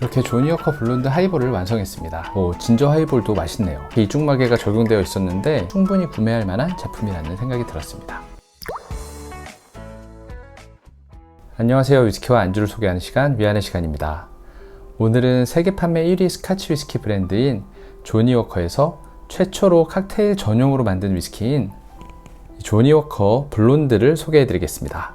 이렇게 조니워커 블론드 하이볼을 완성했습니다. 진저 하이볼도 맛있네요. 이중마개가 적용되어 있었는데 충분히 구매할 만한 제품이라는 생각이 들었습니다. 안녕하세요. 위스키와 안주를 소개하는 시간, 위안의 시간입니다. 오늘은 세계 판매 1위 스카치 위스키 브랜드인 조니워커에서 최초로 칵테일 전용으로 만든 위스키인 조니워커 블론드를 소개해 드리겠습니다.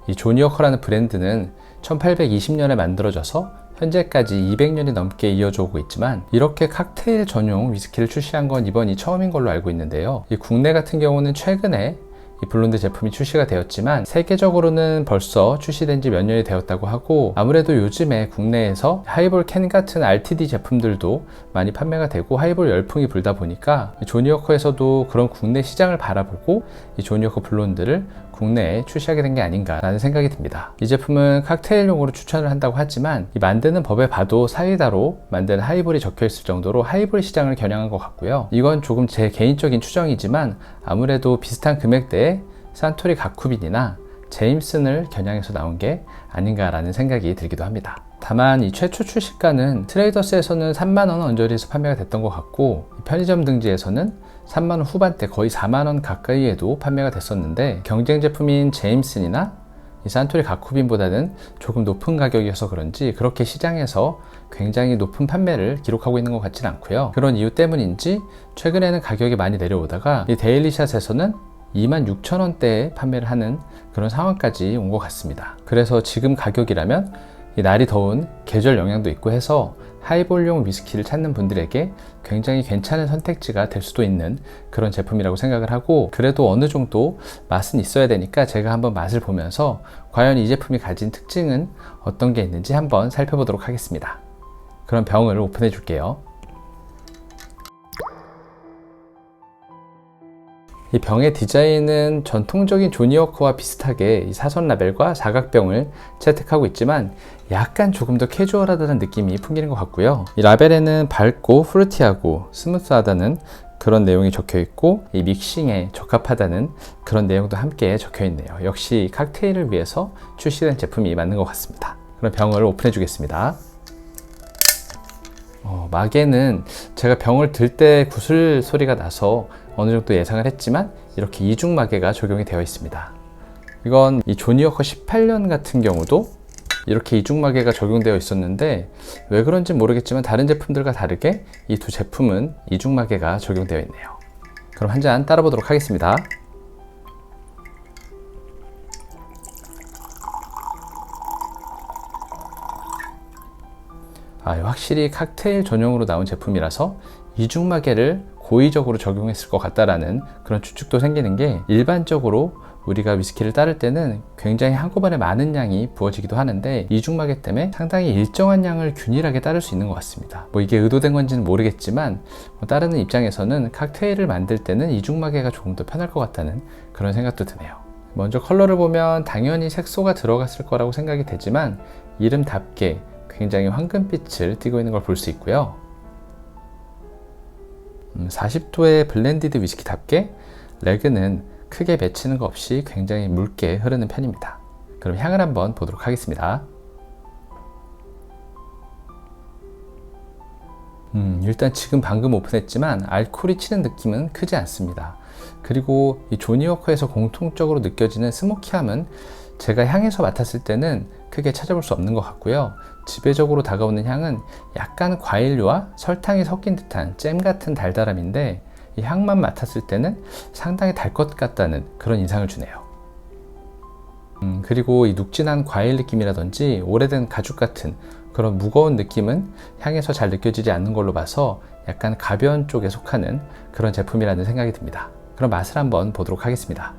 이 조니워커라는 브랜드는 1820년에 만들어져서 현재까지 200년이 넘게 이어져 오고 있지만, 이렇게 칵테일 전용 위스키를 출시한 건 이번이 처음인 걸로 알고 있는데요. 이 국내 같은 경우는 최근에 이 블론드 제품이 출시가 되었지만 세계적으로는 벌써 출시된 지 몇 년이 되었다고 하고, 아무래도 요즘에 국내에서 하이볼 캔 같은 RTD 제품들도 많이 판매가 되고 하이볼 열풍이 불다 보니까 조니워커에서도 그런 국내 시장을 바라보고 이 조니워커 블론드를 국내에 출시하게 된 게 아닌가라는 생각이 듭니다. 이 제품은 칵테일용으로 추천을 한다고 하지만 이 만드는 법에 봐도 사이다로 만든 하이볼이 적혀 있을 정도로 하이볼 시장을 겨냥한 것 같고요. 이건 조금 제 개인적인 추정이지만 아무래도 비슷한 금액대에 산토리 가쿠빈이나 제임슨을 겨냥해서 나온 게 아닌가라는 생각이 들기도 합니다. 다만 이 최초 출시가는 트레이더스에서는 3만원 언저리에서 판매가 됐던 것 같고, 편의점 등지에서는 3만원 후반대, 거의 4만원 가까이에도 판매가 됐었는데, 경쟁 제품인 제임슨이나 이 산토리 가쿠빈보다는 조금 높은 가격이어서 그런지 그렇게 시장에서 굉장히 높은 판매를 기록하고 있는 것 같지는 않고요. 그런 이유 때문인지 최근에는 가격이 많이 내려오다가 이 데일리샷에서는 26,000원대에 판매를 하는 그런 상황까지 온 것 같습니다. 그래서 지금 가격이라면 이 날이 더운 계절 영향도 있고 해서 하이볼용 위스키를 찾는 분들에게 굉장히 괜찮은 선택지가 될 수도 있는 그런 제품이라고 생각을 하고, 그래도 어느 정도 맛은 있어야 되니까 제가 한번 맛을 보면서 과연 이 제품이 가진 특징은 어떤 게 있는지 한번 살펴보도록 하겠습니다. 그럼 병을 오픈해 줄게요. 이 병의 디자인은 전통적인 조니워커와 비슷하게 이 사선 라벨과 사각병을 채택하고 있지만 약간 조금 더 캐주얼하다는 느낌이 풍기는 것 같고요. 이 라벨에는 밝고 프루티하고 스무스하다는 그런 내용이 적혀 있고, 이 믹싱에 적합하다는 그런 내용도 함께 적혀 있네요. 역시 칵테일을 위해서 출시된 제품이 맞는 것 같습니다. 그럼 병을 오픈해 주겠습니다. 마개는 제가 병을 들 때 구슬 소리가 나서 어느 정도 예상을 했지만 이렇게 이중 마개가 적용이 되어 있습니다. 이건 이 조니워커 18년 같은 경우도 이렇게 이중 마개가 적용되어 있었는데, 왜 그런지 모르겠지만 다른 제품들과 다르게 이 두 제품은 이중 마개가 적용되어 있네요. 그럼 한 잔 따라 보도록 하겠습니다. 확실히 칵테일 전용으로 나온 제품이라서 이중마개를 고의적으로 적용했을 것 같다라는 그런 추측도 생기는 게, 일반적으로 우리가 위스키를 따를 때는 굉장히 한꺼번에 많은 양이 부어지기도 하는데 이중마개 때문에 상당히 일정한 양을 균일하게 따를 수 있는 것 같습니다. 이게 의도된 건지는 모르겠지만 따르는 입장에서는 칵테일을 만들 때는 이중마개가 조금 더 편할 것 같다는 그런 생각도 드네요. 먼저 컬러를 보면 당연히 색소가 들어갔을 거라고 생각이 되지만 이름답게 굉장히 황금빛을 띠고 있는 걸 볼 수 있고요. 40도의 블렌디드 위스키답게 레그는 크게 맺히는 거 없이 굉장히 묽게 흐르는 편입니다. 그럼 향을 한번 보도록 하겠습니다. 일단 지금 방금 오픈했지만 알코올이 치는 느낌은 크지 않습니다. 그리고 이 조니워커에서 공통적으로 느껴지는 스모키함은 제가 향에서 맡았을 때는 크게 찾아볼 수 없는 것 같고요. 지배적으로 다가오는 향은 약간 과일류와 설탕이 섞인 듯한 잼 같은 달달함인데, 이 향만 맡았을 때는 상당히 달 것 같다는 그런 인상을 주네요. 그리고 이 눅진한 과일 느낌이라든지 오래된 가죽 같은 그런 무거운 느낌은 향에서 잘 느껴지지 않는 걸로 봐서 약간 가벼운 쪽에 속하는 그런 제품이라는 생각이 듭니다. 그럼 맛을 한번 보도록 하겠습니다.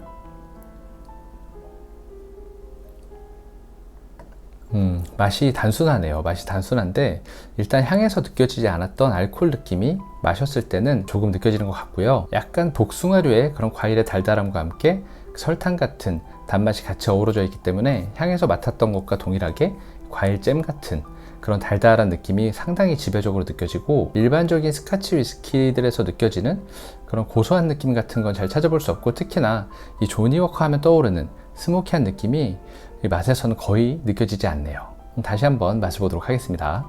맛이 단순하네요. 맛이 단순한데 일단 향에서 느껴지지 않았던 알코올 느낌이 마셨을 때는 조금 느껴지는 것 같고요. 약간 복숭아류의 그런 과일의 달달함과 함께 설탕 같은 단맛이 같이 어우러져 있기 때문에 향에서 맡았던 것과 동일하게 과일잼 같은 그런 달달한 느낌이 상당히 지배적으로 느껴지고, 일반적인 스카치 위스키들에서 느껴지는 그런 고소한 느낌 같은 건 잘 찾아볼 수 없고, 특히나 이 조니워커 하면 떠오르는 스모키한 느낌이 이 맛에서는 거의 느껴지지 않네요. 다시 한번 맛을 보도록 하겠습니다.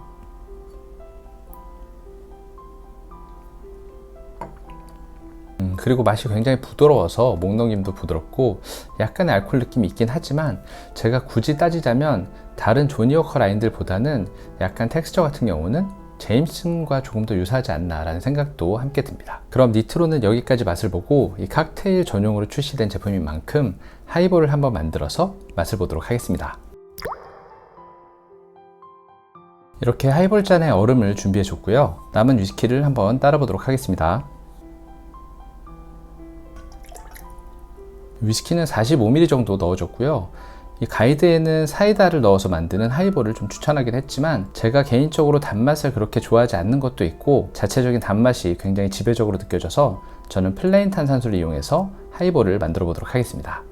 그리고 맛이 굉장히 부드러워서 목넘김도 부드럽고 약간의 알코올 느낌이 있긴 하지만 제가 굳이 따지자면 다른 조니워커 라인들보다는 약간 텍스처 같은 경우는 제임슨과 조금 더 유사하지 않나 라는 생각도 함께 듭니다. 그럼 니트로는 여기까지 맛을 보고 이 칵테일 전용으로 출시된 제품인 만큼 하이볼을 한번 만들어서 맛을 보도록 하겠습니다. 이렇게 하이볼 잔에 얼음을 준비해 줬고요. 남은 위스키를 한번 따라 보도록 하겠습니다. 위스키는 45ml 정도 넣어줬고요. 이 가이드에는 사이다를 넣어서 만드는 하이볼을 좀 추천하긴 했지만 제가 개인적으로 단맛을 그렇게 좋아하지 않는 것도 있고 자체적인 단맛이 굉장히 지배적으로 느껴져서 저는 플레인 탄산수를 이용해서 하이볼을 만들어 보도록 하겠습니다.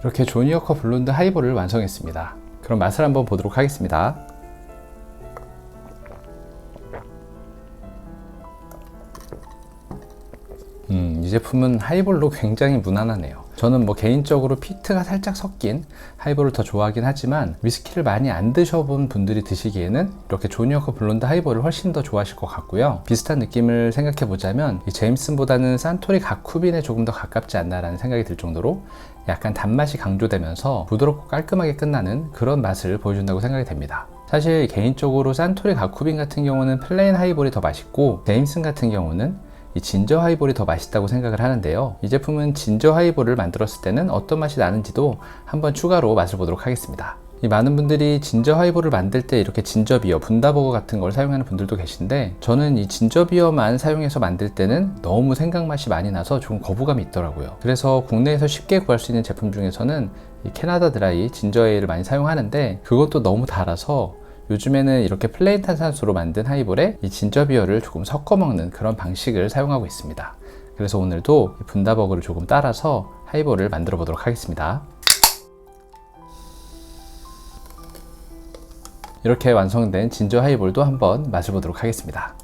이렇게 조니워커 블론드 하이볼을 완성했습니다. 그럼 맛을 한번 보도록 하겠습니다. 이 제품은 하이볼로 굉장히 무난하네요. 저는 개인적으로 피트가 살짝 섞인 하이볼을 더 좋아하긴 하지만 위스키를 많이 안 드셔본 분들이 드시기에는 이렇게 조니워커 블론드 하이볼을 훨씬 더 좋아하실 것 같고요. 비슷한 느낌을 생각해 보자면 이 제임슨보다는 산토리 가쿠빈에 조금 더 가깝지 않나 라는 생각이 들 정도로 약간 단맛이 강조되면서 부드럽고 깔끔하게 끝나는 그런 맛을 보여준다고 생각이 됩니다. 사실 개인적으로 산토리 가쿠빈 같은 경우는 플레인 하이볼이 더 맛있고 제임슨 같은 경우는 이 진저 하이볼이 더 맛있다고 생각을 하는데요. 이 제품은 진저 하이볼을 만들었을 때는 어떤 맛이 나는지도 한번 추가로 맛을 보도록 하겠습니다. 이 많은 분들이 진저 하이볼을 만들 때 이렇게 진저 비어, 분다버거 같은 걸 사용하는 분들도 계신데 저는 이 진저 비어만 사용해서 만들 때는 너무 생강 맛이 많이 나서 조금 거부감이 있더라고요. 그래서 국내에서 쉽게 구할 수 있는 제품 중에서는 이 캐나다 드라이 진저 에일을 많이 사용하는데 그것도 너무 달아서 요즘에는 이렇게 플레인 탄산수로 만든 하이볼에 이 진저 비어를 조금 섞어 먹는 그런 방식을 사용하고 있습니다. 그래서 오늘도 분다버거를 조금 따라서 하이볼을 만들어 보도록 하겠습니다. 이렇게 완성된 진저 하이볼도 한번 맛을 보도록 하겠습니다.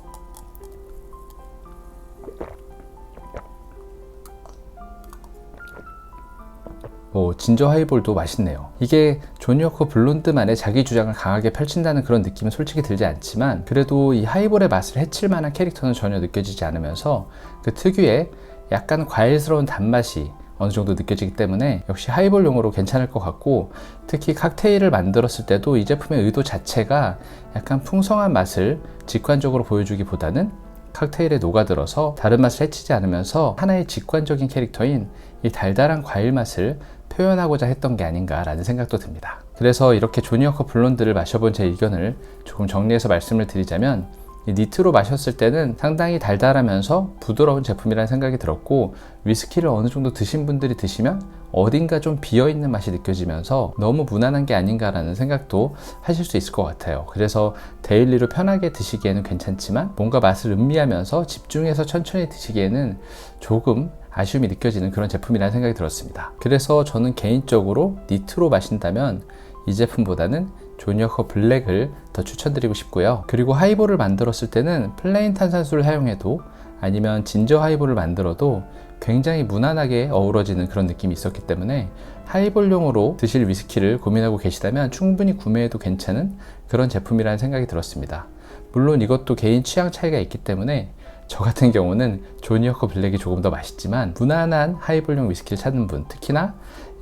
진저 하이볼도 맛있네요. 이게 조니워커 블론드만의 자기 주장을 강하게 펼친다는 그런 느낌은 솔직히 들지 않지만 그래도 이 하이볼의 맛을 해칠 만한 캐릭터는 전혀 느껴지지 않으면서 그 특유의 약간 과일스러운 단맛이 어느 정도 느껴지기 때문에 역시 하이볼용으로 괜찮을 것 같고 특히 칵테일을 만들었을 때도 이 제품의 의도 자체가 약간 풍성한 맛을 직관적으로 보여주기보다는 칵테일에 녹아들어서 다른 맛을 해치지 않으면서 하나의 직관적인 캐릭터인 이 달달한 과일 맛을 표현하고자 했던 게 아닌가 라는 생각도 듭니다. 그래서 이렇게 조니워커 블론드를 마셔본 제 의견을 조금 정리해서 말씀을 드리자면 이 니트로 마셨을 때는 상당히 달달하면서 부드러운 제품이라는 생각이 들었고 위스키를 어느 정도 드신 분들이 드시면 어딘가 좀 비어있는 맛이 느껴지면서 너무 무난한 게 아닌가라는 생각도 하실 수 있을 것 같아요. 그래서 데일리로 편하게 드시기에는 괜찮지만 뭔가 맛을 음미하면서 집중해서 천천히 드시기에는 조금 아쉬움이 느껴지는 그런 제품이라는 생각이 들었습니다. 그래서 저는 개인적으로 니트로 마신다면 이 제품보다는 조니워커 블랙을 더 추천드리고 싶고요. 그리고 하이볼을 만들었을 때는 플레인 탄산수를 사용해도 아니면 진저 하이볼을 만들어도 굉장히 무난하게 어우러지는 그런 느낌이 있었기 때문에 하이볼용으로 드실 위스키를 고민하고 계시다면 충분히 구매해도 괜찮은 그런 제품이라는 생각이 들었습니다. 물론 이것도 개인 취향 차이가 있기 때문에 저 같은 경우는 조니워커 블랙이 조금 더 맛있지만 무난한 하이볼용 위스키를 찾는 분, 특히나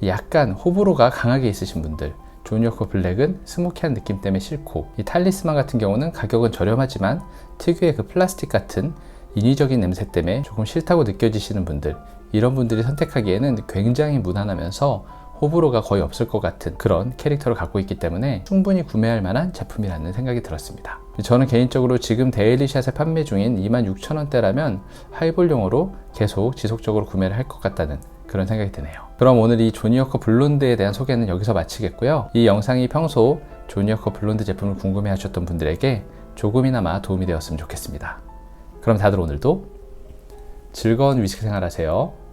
약간 호불호가 강하게 있으신 분들 조니워커 블랙은 스모키한 느낌 때문에 싫고 이 탈리스만 같은 경우는 가격은 저렴하지만 특유의 그 플라스틱 같은 인위적인 냄새 때문에 조금 싫다고 느껴지시는 분들 이런 분들이 선택하기에는 굉장히 무난하면서 호불호가 거의 없을 것 같은 그런 캐릭터를 갖고 있기 때문에 충분히 구매할 만한 제품이라는 생각이 들었습니다. 저는 개인적으로 지금 데일리샷에 판매 중인 26,000원대라면 하이볼용으로 계속 지속적으로 구매를 할 것 같다는 그런 생각이 드네요. 그럼 오늘 이 조니워커 블론드에 대한 소개는 여기서 마치겠고요. 이 영상이 평소 조니워커 블론드 제품을 궁금해 하셨던 분들에게 조금이나마 도움이 되었으면 좋겠습니다. 그럼 다들 오늘도 즐거운 위스키 생활 하세요.